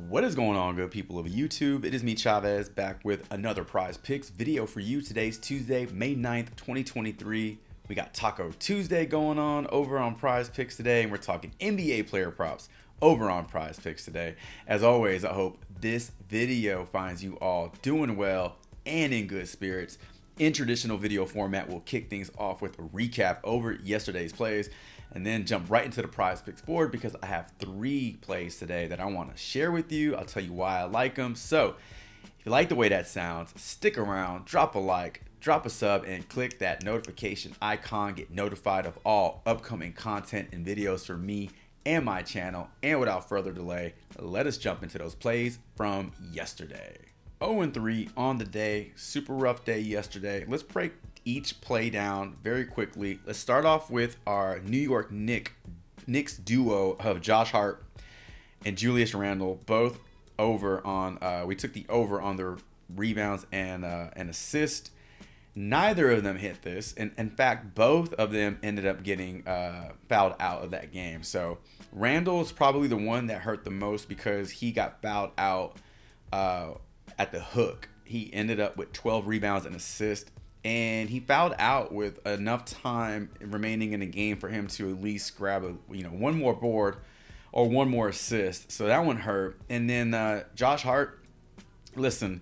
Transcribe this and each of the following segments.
What is going on, good people of YouTube? It is me, Chavez, back with another Prize Picks video for you. Today's Tuesday, May 9th, 2023. We got Taco Tuesday going on over on Prize Picks Today, and we're talking NBA player props over on Prize Picks Today. As always, I hope this video finds you all doing well and in good spirits. In traditional video format, we'll kick things off with a recap over yesterday's plays and then jump right into the Prize Picks board because I have 3 plays today that I want to share with you. I'll tell you why I like them. So if you like the way that sounds, stick around, drop a like, drop a sub, and click that notification icon. Get notified of all upcoming content and videos for me and my channel. And without further delay, let us jump into those plays from yesterday. 0-3 on the day. Super rough day yesterday. Let's break each play down very quickly. Let's start off with our New York Knicks duo of Josh Hart and Julius Randle, both over on we took the over on their rebounds and assist. Neither of them hit this, and in fact both of them ended up getting fouled out of that game. So Randle is probably the one that hurt the most because he got fouled out at the hook. He ended up with 12 rebounds and assists, and he fouled out with enough time remaining in the game for him to at least grab one more board or one more assist. So that one hurt. And then Josh Hart, listen,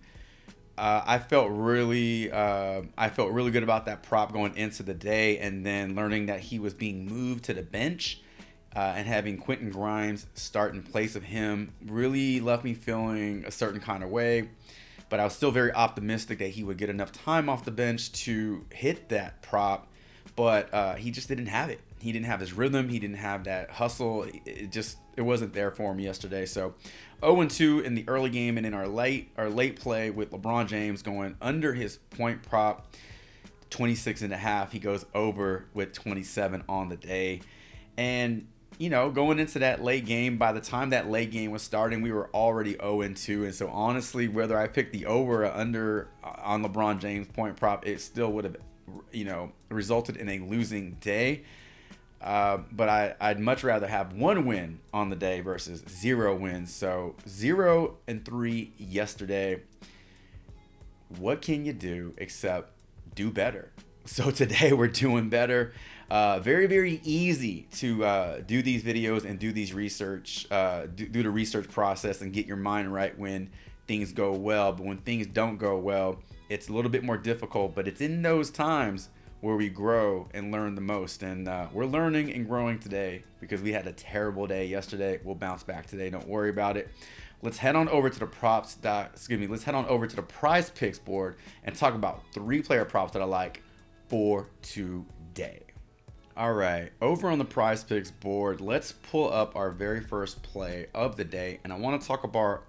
I felt really good about that prop going into the day, and then learning that he was being moved to the bench and having Quentin Grimes start in place of him really left me feeling a certain kind of way. But I was still very optimistic that he would get enough time off the bench to hit that prop, but he just didn't have it. He didn't have his rhythm. He didn't have that hustle. It wasn't there for him yesterday. So 0-2 in the early game, and in our late play with LeBron James going under his point prop, 26.5. He goes over with 27 on the day. And going into that late game, by the time that late game was starting, we were already 0-2. And so honestly, whether I picked the over or under on LeBron James point prop, it still would have, resulted in a losing day. But I'd much rather have 1 win on the day versus 0 wins. So 0-3 yesterday. What can you do except do better? So today we're doing better. Very, very easy to do these videos and do these research, do the research process and get your mind right when things go well. But when things don't go well, it's a little bit more difficult. But it's in those times where we grow and learn the most. And we're learning and growing today because we had a terrible day yesterday. We'll bounce back today. Don't worry about it. Let's head on over to the let's head on over to the Prize Picks board and talk about 3 player props that I like for today. All right, over on the Prize Picks board, let's pull up our very first play of the day, and I want to talk about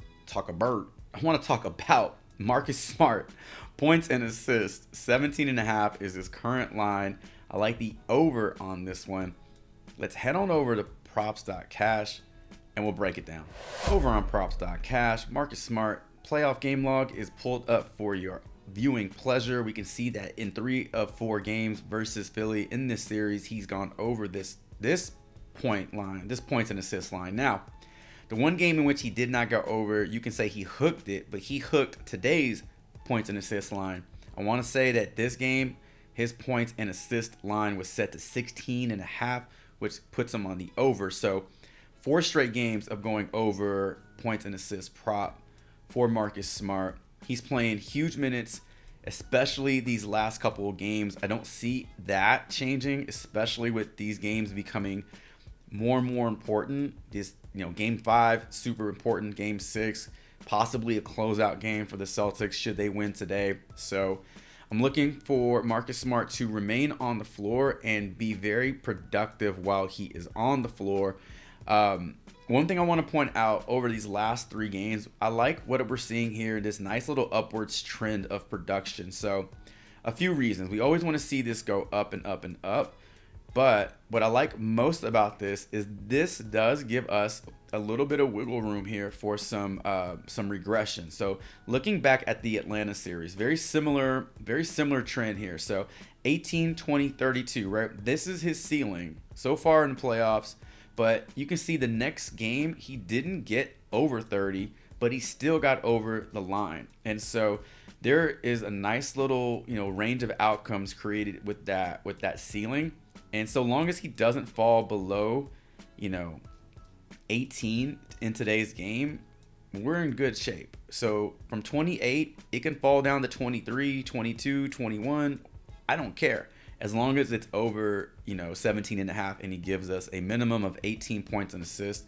Marcus Smart. Points and assists, 17.5 is his current line. I like the over on this one. Let's head on over to props.cash and we'll break it down. Over on props.cash, Marcus Smart playoff game log is pulled up for your viewing pleasure. We can see that in 3 of 4 games versus Philly in this series, he's gone over this point line, this points and assist line. Now, the one game in which he did not go over, you can say he hooked it, but he hooked today's points and assist line. I want to say that this game, his points and assist line was set to 16.5, which puts him on the over. So 4 straight games of going over points and assist prop for Marcus Smart. He's playing huge minutes, especially these last couple of games. I don't see that changing, especially with these games becoming more and more important. Game 5, super important. Game 6, possibly a closeout game for the Celtics should they win today. So I'm looking for Marcus Smart to remain on the floor and be very productive while he is on the floor. One thing I want to point out over these last 3 games, I like what we're seeing here, this nice little upwards trend of production. So a few reasons. We always want to see this go up and up and up. But what I like most about this is this does give us a little bit of wiggle room here for some regression. So looking back at the Atlanta series, very similar trend here. So 18, 20, 32, right? This is his ceiling so far in the playoffs. But you can see the next game, he didn't get over 30. but he still got over the line. And so there is a nice little, range of outcomes created with that ceiling. And so long as he doesn't fall below, 18 in today's game, we're in good shape. So from 28, it can fall down to 23, 22, 21. I don't care. As long as it's over, 17 and a half, and he gives us a minimum of 18 points and assists,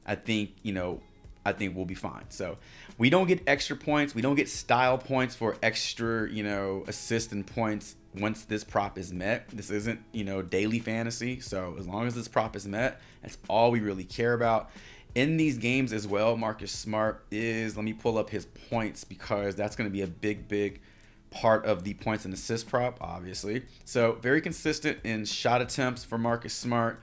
I think we'll be fine. So we don't get extra points. We don't get style points for extra, assist and points once this prop is met. This isn't, daily fantasy. So as long as this prop is met, that's all we really care about. In these games as well, Marcus Smart is, let me pull up his points because that's going to be a big part of the points and assist prop, obviously. So very consistent in shot attempts for Marcus Smart.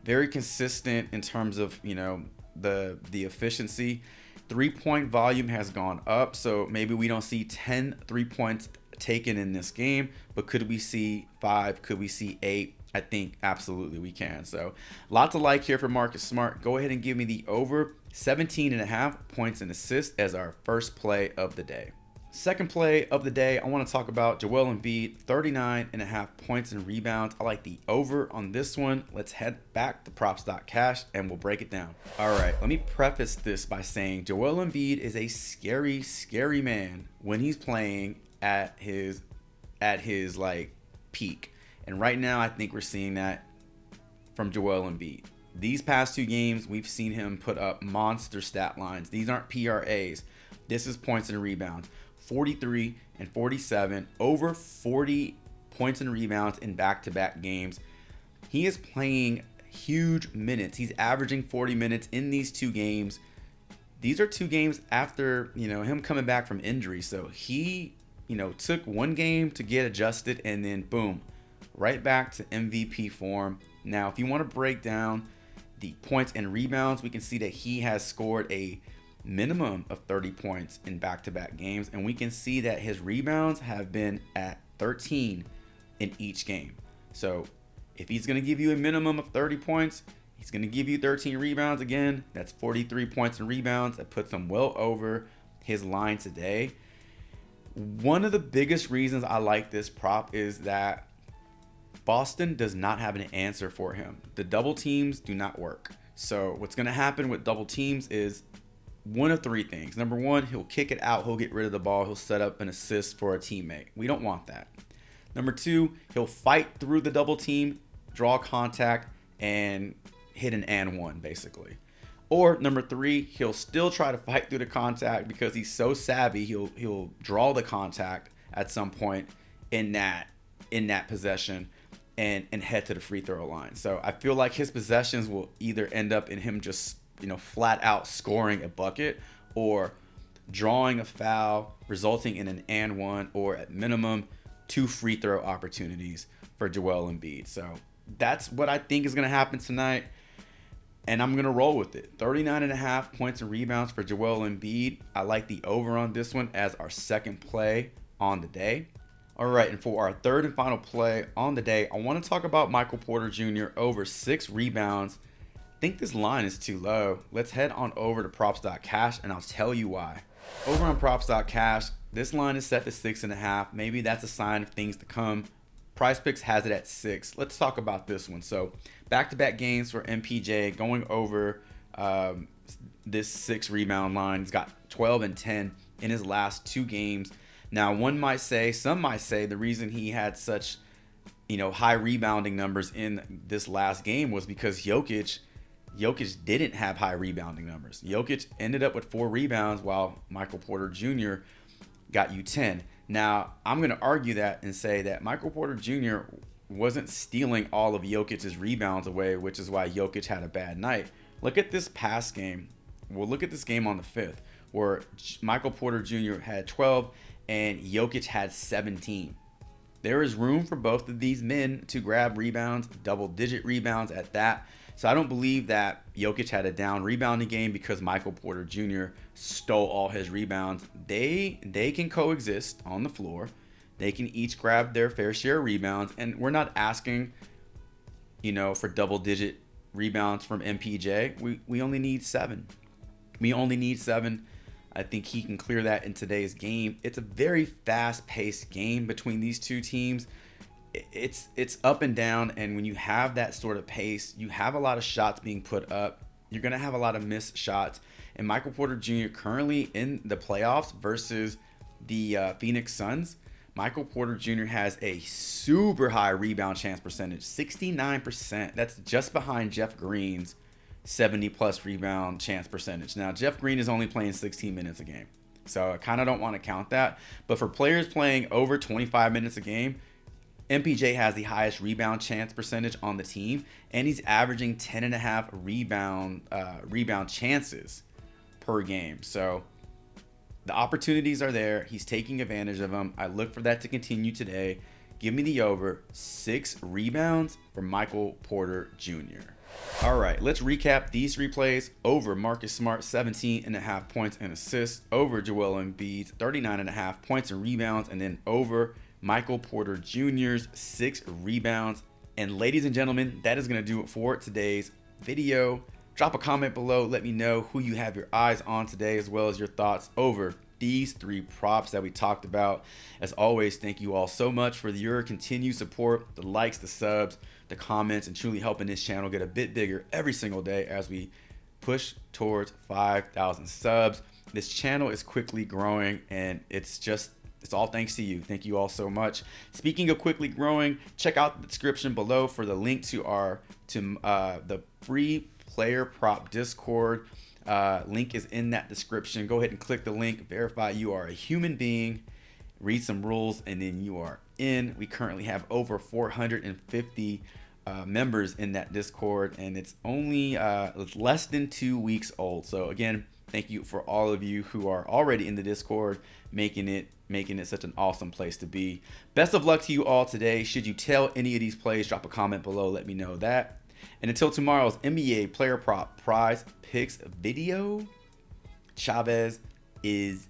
Very consistent in terms of, the efficiency. 3-point volume has gone up, so maybe we don't see 10 3-points taken in this game, but could we see 5? Could we see 8? I think absolutely we can. So lots of like here for Marcus Smart. Go ahead and give me the over 17 and a half points and assists as our first play of the day. Second play of the day, I want to talk about Joel Embiid, 39 and a half points and rebounds. I like the over on this one. Let's head back to props.cash and we'll break it down. All right, let me preface this by saying Joel Embiid is a scary man when he's playing at his like peak. And right now, I think we're seeing that from Joel Embiid. These past 2 games, we've seen him put up monster stat lines. These aren't PRAs. This is points and rebounds. 43 and 47, over 40 points and rebounds in back-to-back games. He is playing huge minutes. He's averaging 40 minutes in these 2 games. These are 2 games after, him coming back from injury. So he, took 1 game to get adjusted and then boom, right back to MVP form. Now, if you want to break down the points and rebounds, we can see that he has scored a minimum of 30 points in back-to-back games, and we can see that his rebounds have been at 13 in each game. So if he's going to give you a minimum of 30 points, he's going to give you 13 rebounds. Again, that's 43 points and rebounds. That puts him well over his line today. One of the biggest reasons I like this prop is that Boston does not have an answer for him. The double teams do not work. So what's going to happen with double teams is one of 3 things. Number 1, he'll kick it out. He'll get rid of the ball. He'll set up an assist for a teammate. We don't want that. Number 2, he'll fight through the double team, draw contact, and hit an and one, basically. Or number 3, he'll still try to fight through the contact because he's so savvy. He'll draw the contact at some point in that possession and head to the free throw line. So I feel like his possessions will either end up in him just flat out scoring a bucket or drawing a foul, resulting in an and one, or at minimum 2 free throw opportunities for Joel Embiid. So that's what I think is going to happen tonight, and I'm going to roll with it. 39 and a half points and rebounds for Joel Embiid. I like the over on this one as our second play on the day. All right, and for our third and final play on the day, I want to talk about Michael Porter Jr. over 6 rebounds. I think this line is too low. Let's head on over to props.cash and I'll tell you why. Over on props.cash, this line is set to 6.5. Maybe that's a sign of things to come. Prizepicks has it at 6. Let's talk about this one. So back-to-back games for MPJ, going over this 6 rebound line. He's got 12 and 10 in his last 2 games. Now, some might say the reason he had such, high rebounding numbers in this last game was because Jokic didn't have high rebounding numbers. Jokic ended up with 4 rebounds while Michael Porter Jr. got you 10. Now, I'm going to argue that and say that Michael Porter Jr. wasn't stealing all of Jokic's rebounds away, which is why Jokic had a bad night. Look at this past game. We'll look at this game on the 5th where Michael Porter Jr. had 12 and Jokic had 17. There is room for both of these men to grab rebounds, double-digit rebounds at that. So I don't believe that Jokic had a down rebounding game because Michael Porter Jr. stole all his rebounds. They can coexist on the floor. They can each grab their fair share of rebounds. And we're not asking, for double-digit rebounds from MPJ. We only need 7. We only need 7. I think he can clear that in today's game. It's a very fast-paced game between these two teams. It's up and down, and when you have that sort of pace, you have a lot of shots being put up. You're going to have a lot of missed shots. And Michael Porter Jr. currently in the playoffs versus the Phoenix Suns, Michael Porter Jr. has a super high rebound chance percentage, 69%. That's just behind Jeff Green's 70-plus rebound chance percentage. Now, Jeff Green is only playing 16 minutes a game, so I kind of don't want to count that. But for players playing over 25 minutes a game, MPJ has the highest rebound chance percentage on the team, and he's averaging 10.5 rebound chances per game. So the opportunities are there. He's taking advantage of them. I look for that to continue today. Give me the over 6 rebounds for Michael Porter Jr. All right, let's recap these 3 plays. Over Marcus Smart, 17.5 points and assists. Over Joel Embiid's 39.5 points and rebounds. And then over Michael Porter Jr.'s 6 rebounds. And ladies and gentlemen, that is going to do it for today's video. Drop a comment below. Let me know who you have your eyes on today, as well as your thoughts over these 3 props that we talked about. As always, thank you all so much for your continued support, the likes, the subs, the comments, and truly helping this channel get a bit bigger every single day as we push towards 5,000 subs. This channel is quickly growing, and it's all thanks to you. Thank you all so much. Speaking of quickly growing, check out the description below for the link to the free player prop Discord. Link is in that description. Go ahead and click the link, verify you are a human being, read some rules, and then you are in. We currently have over 450 members in that Discord, and it's only less than 2 weeks old. So again, thank you for all of you who are already in the Discord, making it such an awesome place to be. Best of luck to you all today. Should you tell any of these plays, drop a comment below, let me know that. And until tomorrow's NBA player prop prize picks video, Chavez is